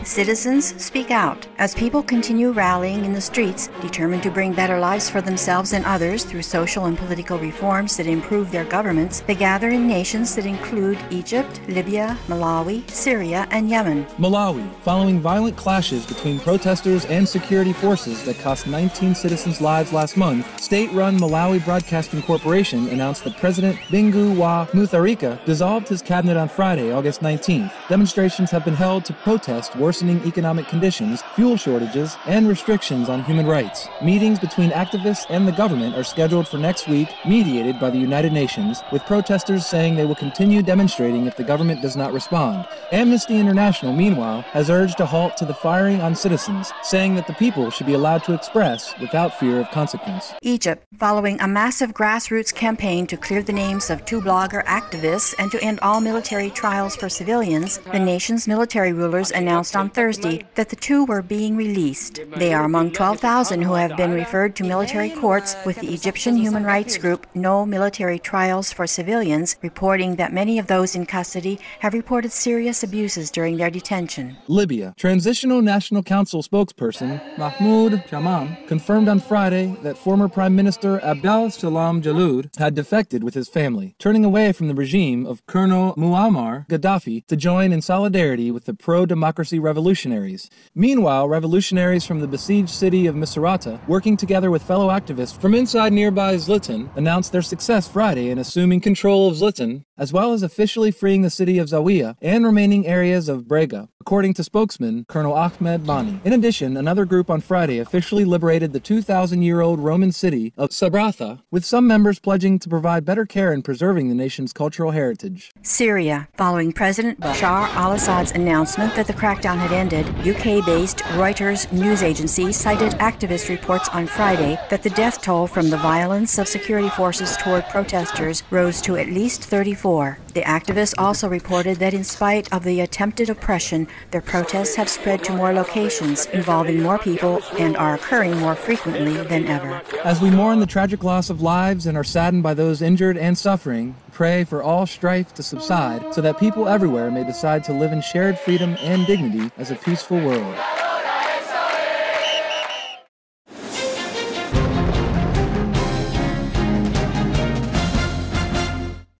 Citizens speak out as people continue rallying in the streets, determined to bring better lives for themselves and others through social and political reforms that improve their governments. They gather in nations that include Egypt, Libya, Malawi, Syria, and Yemen. Malawi, following violent clashes between protesters and security forces that cost 19 citizens' lives last month, state-run Malawi Broadcasting Corporation announced that President Bingu wa Mutharika dissolved his cabinet on Friday, August 19th. Demonstrations have been held to protest worsening economic conditions, fuel shortages, and restrictions on human rights. Meetings between activists and the government are scheduled for next week, mediated by the United Nations, with protesters saying they will continue demonstrating if the government does not respond. Amnesty International, meanwhile, has urged a halt to the firing on citizens, saying that the people should be allowed to express without fear of consequence. Egypt, following a massive grassroots campaign to clear the names of 2 blogger activists and to end all military trials for civilians, the nation's military rulers announced on Thursday that the 2 were being released. They are among 12,000 who have been referred to military courts, with the Egyptian human rights group No Military Trials for Civilians reporting that many of those in custody have reported serious abuses during their detention. Libya. Transitional National Council spokesperson Mahmoud Shamam confirmed on Friday that former Prime Minister Abdel Salam Jaloud had defected with his family, turning away from the regime of Colonel Muammar Gaddafi to join in solidarity with the pro-democracy revolutionaries. Meanwhile, revolutionaries from the besieged city of Misrata, working together with fellow activists from inside nearby Zliten, announced their success Friday in assuming control of Zliten, as well as officially freeing the city of Zawiya and remaining areas of Brega, according to spokesman Colonel Ahmed Bani. In addition, another group on Friday officially liberated the 2,000-year-old Roman city of Sabratha, with some members pledging to provide better care in preserving the nation's cultural heritage. Syria, following President Bashar al-Assad's announcement that the crackdown had ended, UK-based Reuters news agency cited activist reports on Friday that the death toll from the violence of security forces toward protesters rose to at least 34. The activists also reported that in spite of the attempted oppression, their protests have spread to more locations, involving more people, and are occurring more frequently than ever. As we mourn the tragic loss of lives and are saddened by those injured and suffering, pray for all strife to subside so that people everywhere may decide to live in shared freedom and dignity as a peaceful world.